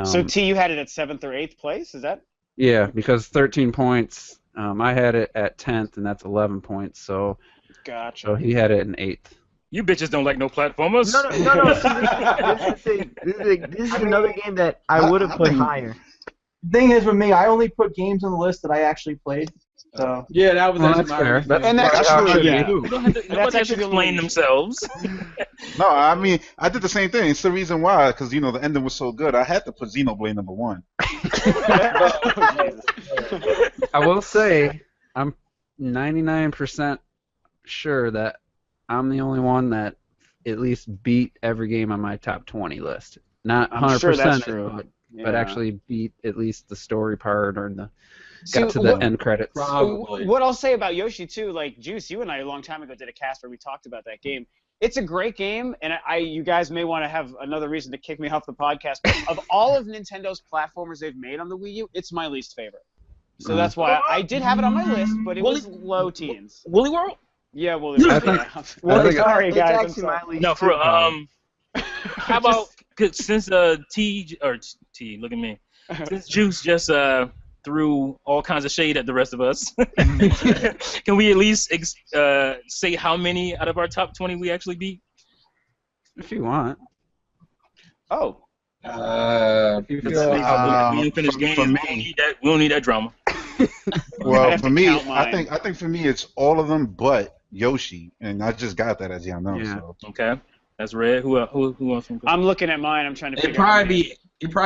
So T, you had it at 7th or 8th place, is that? Yeah, because 13 points. I had it at 10th, and that's 11 points. So, gotcha. So he had it in 8th. You bitches don't like no platformers. No. See, this is another game that I would have put higher. The thing is with me, I only put games on the list that I actually played. So yeah, that was that's fair. And that's true. Yeah. That's actually explain themselves. No, I mean I did the same thing. It's the reason why, because the ending was so good. I had to put Xenoblade number 1. I will say I'm 99% sure that I'm the only one that at least beat every game on my top 20 list. Not 100%, sure that's true. But actually beat at least the story part or got to the end credits. Probably. What I'll say about Yoshi too, like Juice, you and I a long time ago did a cast where we talked about that game. It's a great game, and you guys may want to have another reason to kick me off the podcast. But of all of Nintendo's platformers they've made on the Wii U, it's my least favorite. So that's why I did have it on my list, but it was low teens. Woolly World? Yeah, Woolly World. Sorry, guys. I'm sorry. No, for how about since T, look at me. Since Juice just threw all kinds of shade at the rest of us, can we at least say how many out of our top 20 we actually beat? If you want. Oh. We didn't finish games. We don't need that drama. Well, for me, I think for me it's all of them but Yoshi, and I just got that as y'all know. Yeah. So. Okay, that's red. Who else? I'm looking at mine. I'm trying to. It'd probably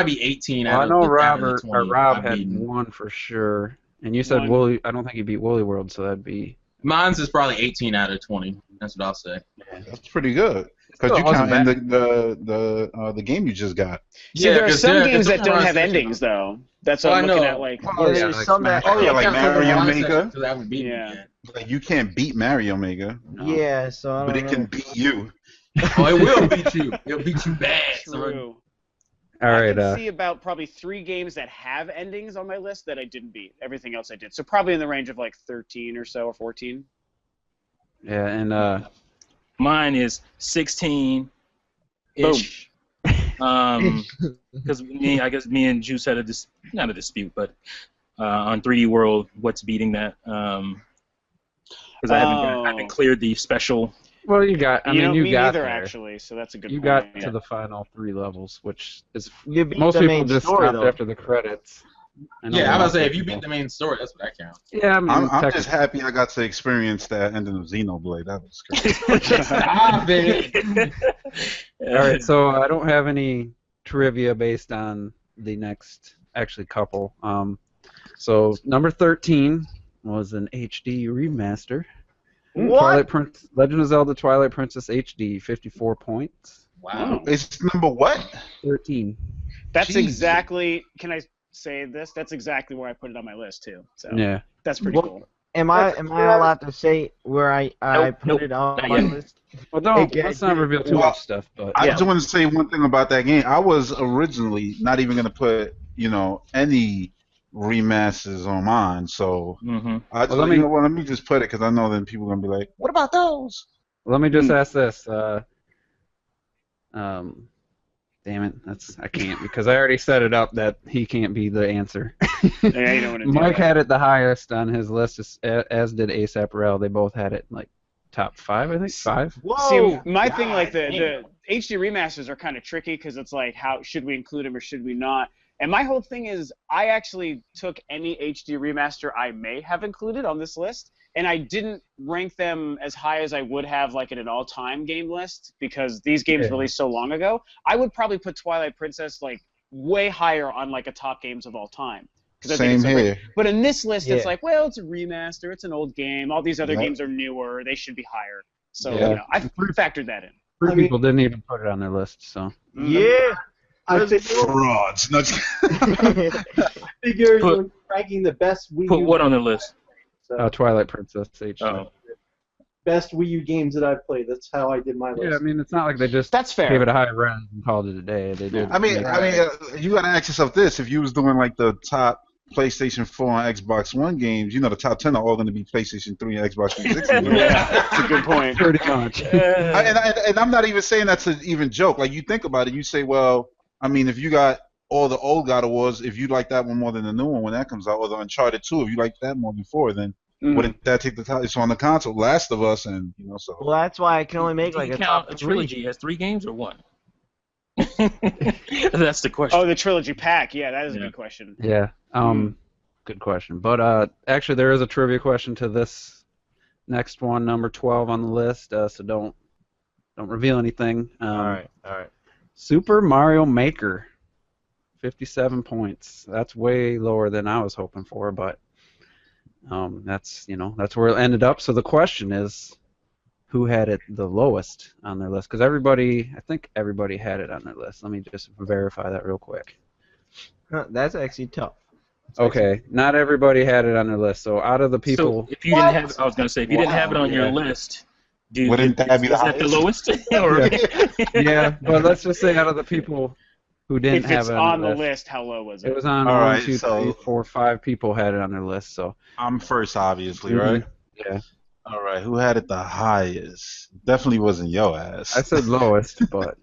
be 18. Well, I know Rob had one for sure, and you said Woolly. I don't think you beat Woolly World, so that'd be. Mine's is probably 18 out of 20. That's what I'll say. Yeah, that's pretty good. Because you count in the game you just got. See, there are some games that don't have endings, though. That's what I'm looking at. Like, there's some that. like Mario Maker. So that would be Like you can't beat Mario Maker. No. Yeah, so I don't but it know. can beat you. Oh, it will beat you. It'll beat you bad. True. All right. I can see about probably 3 games that have endings on my list that I didn't beat. Everything else I did. So probably in the range of like 13 or so, or 14. Yeah, and mine is 16-ish. Because I guess me and Juice had not a dispute, but on 3D World, what's beating that? Because I haven't cleared the special. Well, you got. Me got neither, there. actually. So that's a good. You point. got to the final 3 levels, which is You beat most the people main just story, stopped though. after the credits. Yeah, I was gonna say if you beat the main story, that's what that counts. Yeah, I mean, I'm just happy I got to experience that ending of Xenoblade. That was great. Stop it. All right, so I don't have any trivia based on the next couple. So number 13 was an HD remaster. What? Legend of Zelda Twilight Princess HD, 54 points. Wow. It's number what? 13. That's Jeez. exactly. Can I say this? That's exactly where I put it on my list too. So Yeah. that's pretty cool. Am I allowed to say where I put it on not my yet. list? Well, let's not reveal too much stuff. But I just want to say one thing about that game. I was originally not even going to put, any remasters on mine. So I just, let me just put it because I know then people are going to be like, what about those? Let me just ask this. Damn it, I can't because I already set it up that he can't be the answer. Yeah, you don't want to do Mike that. had it the highest on his list, as did ASAP Rel. They both had it like top 5, I think 5. Whoa! See, my thing, like the HD remasters are kind of tricky because it's like, how should we include them or should we not? And my whole thing is, I actually took any HD remaster I may have included on this list, and I didn't rank them as high as I would have like in an all-time game list because these games released so long ago. I would probably put Twilight Princess like way higher on like a top games of all time. Same here. But in this list, it's like, well, it's a remaster, it's an old game. All these other games are newer, they should be higher. So I factored that in. 3 people didn't even put it on their list. So Yeah. I think frauds. No, I figure you're ranking the best Wii U. Put what on the list? Twilight Princess HD. Oh. Best Wii U games that I've played. That's how I did my list. Yeah, I mean, it's not like they just That's fair. gave it a high rank and called it a day. They did. I mean, you got to ask yourself this: if you was doing like the top PlayStation 4 and Xbox One games, the top 10 are all going to be PlayStation 3 and Xbox 360. Yeah, that's a good point. Pretty much. And I'm not even saying that's an even joke. Like, you think about it, you say, well, I mean, if you got all the old God of Wars, if you like that one more than the new one when that comes out, or the Uncharted 2, if you like that more than 4, then wouldn't that take the top? It's on the console, Last of Us, and so. Well, that's why I can only make like a top a 3. trilogy as 3 games or 1? That's the question. Oh, the trilogy pack. Yeah, that is a good question. Yeah. Good question. But actually, there is a trivia question to this next one, number 12 on the list. So don't reveal anything. All right. Super Mario Maker, 57 points. That's way lower than I was hoping for, but that's where it ended up. So the question is, who had it the lowest on their list? Because I think everybody had it on their list. Let me just verify that real quick. That's actually tough. Okay, not everybody had it on their list. So out of the people, so if you didn't have, I was gonna say, if you didn't have it on your list, wouldn't that be the lowest? Or yeah, but let's just say out of the people who didn't have it on the list, how low was it? It was on All 1, right, 2, 3, 4, 5 people had it on their list. So I'm first, obviously, right? Yeah. All right, who had it the highest? Definitely wasn't your ass. I said lowest, but.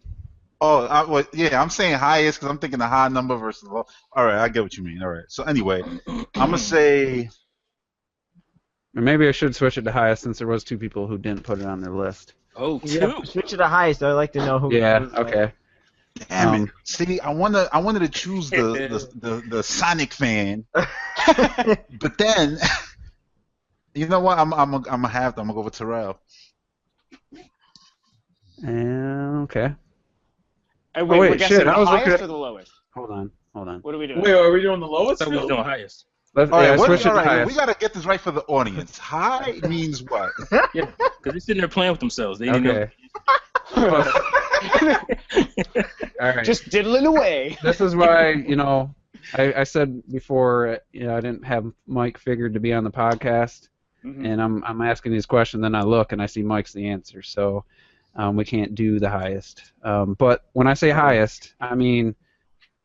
Oh, I'm saying highest because I'm thinking the high number versus low. All right, I get what you mean. All right, so anyway, I'm gonna say. Maybe I should switch it to highest since there was 2 people who didn't put it on their list. Oh, 2. Yeah, switch to the highest. I'd like to know who. Yeah. Okay. Damn it! See, I wanted to choose the Sonic fan, but then, you know what? I'm gonna go with Terrell. Okay. Wait, we're guessing shit! the I was highest looking at. or the lowest? Hold on. What are we doing? Wait, are we doing the lowest? I thought we were doing highest. All right, switch it to all right, highest. we gotta get this right for the audience. High means what? Yeah, because they're sitting there playing with themselves. They didn't know. Okay. All right. Just diddling away. This is why I said before I didn't have Mike figured to be on the podcast, and I'm asking these questions. Then I look and I see Mike's the answer, so we can't do the highest. But when I say highest, I mean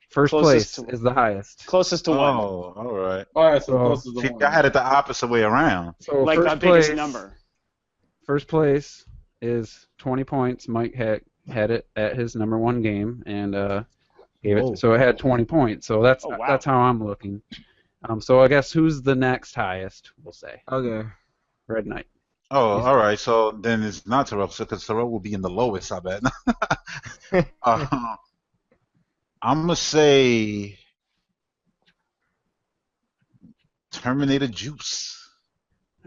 first place is the highest. Closest to 1. Oh, all right. All right, so close to the See, one. I had it the opposite way around. So Like first the biggest place, number. First place is 20 points. Mike had it at his number 1 game and gave it. So it had 20 points. So that's how I'm looking. So I guess who's the next highest? We'll say. Okay. Red Knight. Oh, all right. So then it's not Terrell, because Terrell will be in the lowest, I bet. I'm gonna say Terminator Juice.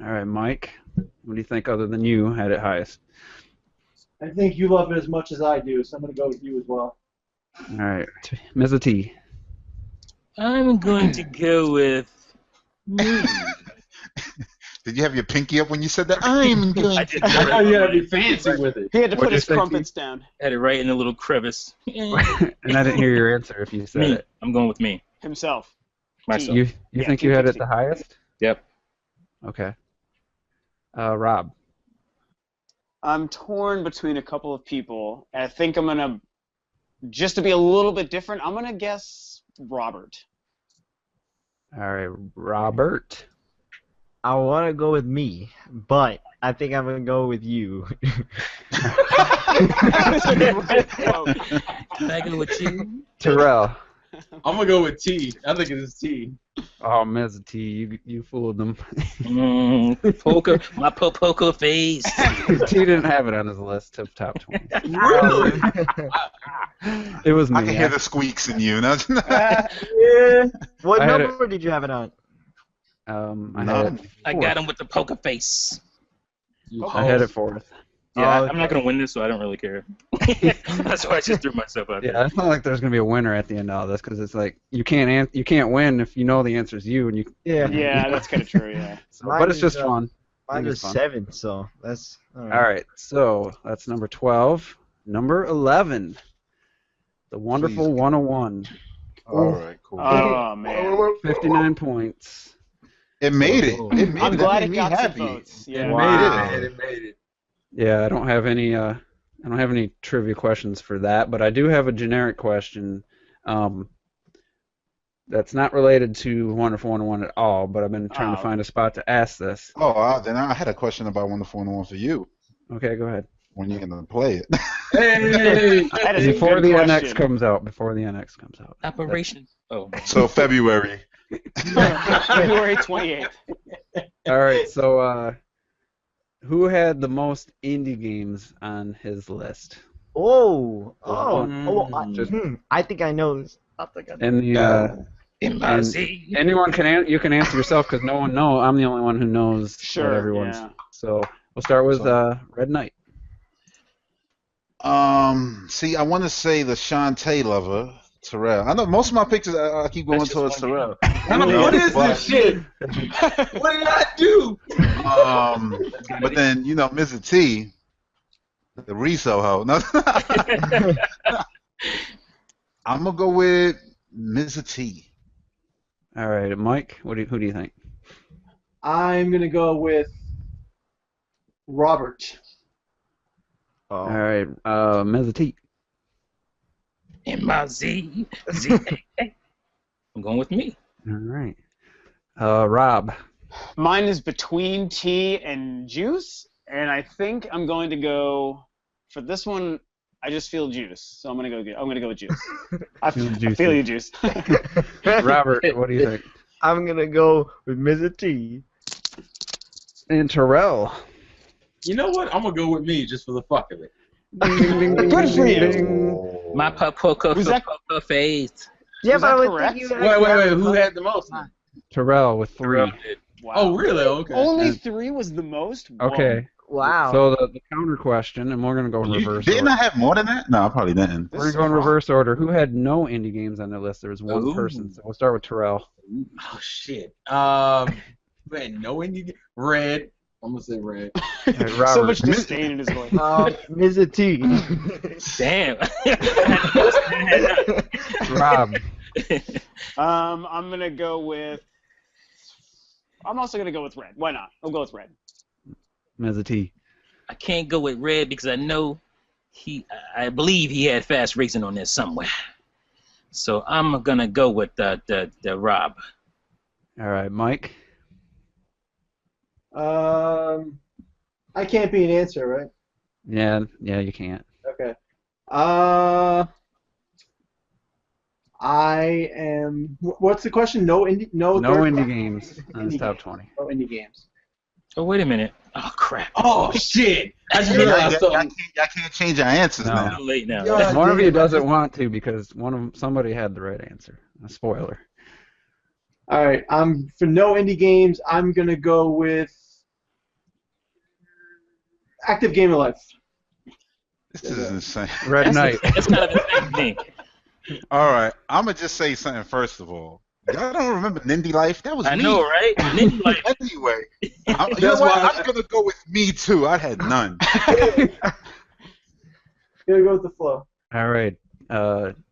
All right, Mike. What do you think? Other than you, had it highest? I think you love it as much as I do, so I'm going to go with you as well. All right, Ms. T. I'm going to go with me. Did you have your pinky up when you said that? I'm going. I did. I thought you had to be fancy with it. He had to put What'd his you think, crumpets down. Had it right in the little crevice. And I didn't hear your answer if you said Me. it. I'm going with me. Himself. Myself. You think you had it the highest? Yep. Okay. Rob. I'm torn between a couple of people. And I think I'm gonna, just to be a little bit different, I'm gonna guess Robert. All right, Robert. I want to go with me, but I think I'm going to go with you. Can I go with you? Terrell. I'm gonna go with T. I think it's T. Oh, Ms. T, you fooled them. My poker face. T didn't have it on his list of top 20. Really? It was me. I can hear the squeaks in you. What I had number did you have it on? I got him with the poker face. I had it fourth. Yeah, I'm not gonna win this, so I don't really care. That's why I just threw myself out there. Yeah, it's not like there's gonna be a winner at the end of all this because it's like you can't win if you know the answer is you and you. Yeah, that's kind of true. Yeah. So, but it's just fun. Mine was 7, so that's all right. So that's number 12. Number 11. The wonderful 101. All right, cool. Oh man. 59 points. It made it. I'm glad it made got me some happy. votes. Yeah. It made it. Yeah, I don't have any trivia questions for that, but I do have a generic question that's not related to Wonderful 101 at all, but I've been trying to find a spot to ask this. Oh, then I had a question about Wonderful 101 for you. Okay, go ahead. when you're gonna play it. Hey. That is a Before good the question. NX comes out. Before the NX comes out. Operation. Oh. So February. February 28th. All right. So, who had the most indie games on his list? I think I know this. And the and anyone can you can answer yourself because no one know. I'm the only one who knows Sure, what everyone's. yeah. So we'll start with Red Knight. See, I want to say the Shantae lover, Terrell. I know most of my pictures. I keep going That's towards just one Terrell. What is this shit? What did I do? But then Mr. T, the Riso hoe. No, I'm gonna go with Mr. T. All right, Mike. Who do you think? I'm gonna go with Robert. All right, Ms. T. M-I-Z. I'm going with me. All right, Rob. Mine is between tea and juice, and I think I'm going to go for this one. I just feel juice, so I'm gonna go with juice. I feel you, juice. Robert, what do you think? I'm gonna go with Mr. T. And Terrell. You know what? I'm gonna go with me just for the fuck of it. Good for you. My poker face. Yeah, Was but I that would correct? think you Wait. Who had the most? Terrell with 3. Wow. Oh, really? Okay. Only 3 was the most. Whoa. Okay. Wow. So the counter question, and we're gonna go in reverse Didn't order. I have more than that? No, I probably didn't. We're gonna go in reverse order. Who had no indie games on their list? There was one Ooh. person. So we'll start with Terrell. Oh shit. Man, no indie. Red. I'm gonna say red. All right, So Robert. much disdain in his voice. Mr. T. Damn. Rob. I'm gonna go with. I'm also gonna go with red. Why not? I'll go with red. Ms. T. I can't go with red because I know I believe he had fast racing on there somewhere. So I'm gonna go with the Rob. All right, Mike. I can't be an answer, right? Yeah, you can't. Okay. I am. What's the question? No indie. No indie games on his top 20. No indie games. Oh wait a minute. Oh crap. Oh shit. I just realized I something. can't change your answers No. now. Too late now. Yeah. One of you doesn't want to because somebody had the right answer. A spoiler. All right. For no indie games. I'm gonna go with Active Gamer Life. This is insane. Red Knight. That's kind of the same thing. All right, I'm gonna just say something first of all. Y'all don't remember Nindy Life? That was I me. know, right? Ninja Life. Anyway, you know what? I'm gonna go with me too. I had none. Gotta go with the flow. All right.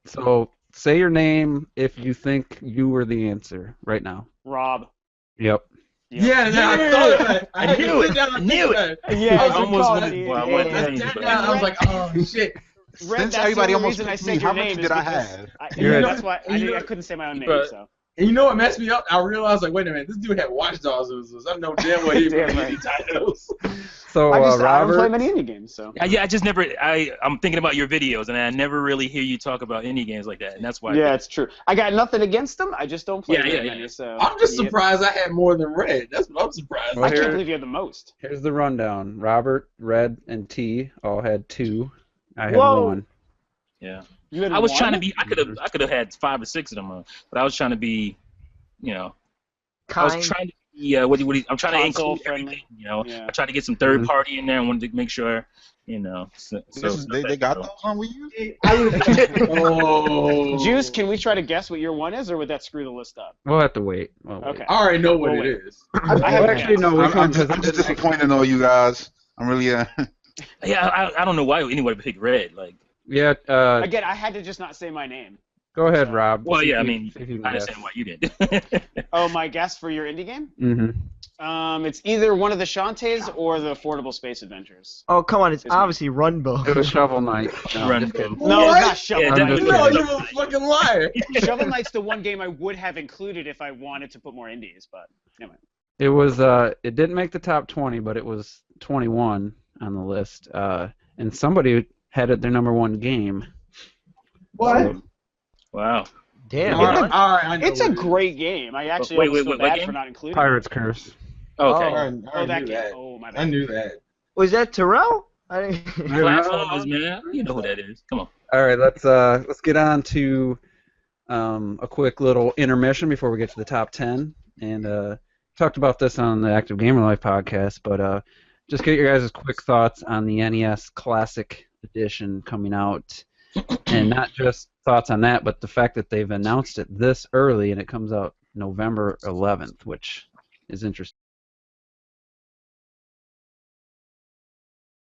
So say your name if you think you were the answer right now. Rob. Yep. Yeah, I thought of that. I knew it. I knew it. Yeah, I almost went. Well, I went I names, sat but down, I was like, oh shit. Red, Since that's everybody the only almost reason I picked said me, your how much name did is I because have? That's why I couldn't say my own name. But- So. And you know what messed me up? I realized, like, wait a minute, this dude had Watch Dogs. I know damn well he Damn played right. these titles. So I don't play Robert. many indie games, so. I just never. I'm thinking about your videos, and I never really hear you talk about indie games like that, and that's why. Yeah, it's true. I got nothing against them. I just don't play very many. Yeah. So. I'm just Yeah. surprised I had more than Red. That's what I'm surprised. Well, I here- can't believe you had the most. Here's the rundown. Robert, Red, and T all had 2. I had Whoa. 1. Yeah. You had I was one? trying to be. I could have had 5 or 6 of them, but I was trying to be, I Kind. was trying to be. I'm trying to Console include friendly. everything. Yeah. I tried to get some third party in there. I wanted to make sure, They got those on Wii U? Oh. Juice, can we try to guess what your one is, or would that screw the list up? We'll have to wait. Okay. I already know what We'll it is. I have Actually, no. We I'm can just disappointed in all you guys. I'm really. Yeah, I don't know why anyone would pick Red. Like, Yeah. Again, I had to just not say my name. Go ahead, Rob. well, See yeah, if I you- mean, see if you can I guess. understand why you did. Oh, my guess for your indie game? Mm-hmm. It's either one of the Shantaes or the Affordable Space Adventures. Oh, come on. It's Isn't it? obviously Runbow. It was Shovel Knight. No, Run just kidding. No, What? it's not Shovel Yeah, Knight. I'm just No, kidding. you're a fucking liar. Shovel Knight's the one game I would have included if I wanted to put more indies, but anyway. It was. It didn't make the top 20, but it was 21 on the list. and somebody had it their #1 game. What? So, Wow. Damn. It's a great game. I actually Wait, almost feel wait, what bad game? for not including Pirate's Curse. Okay. Oh, that knew game. that. Oh, my I bad. knew that. Was that Terrell? Platformers, man. You know who that is. Come on. All right, let's get on to a quick little intermission before we get to the top 10. And talked about this on the Active Gamer Life podcast, but just get your guys' quick thoughts on the NES Classic Edition coming out, and not just thoughts on that, but the fact that they've announced it this early and it comes out November 11th, which is interesting.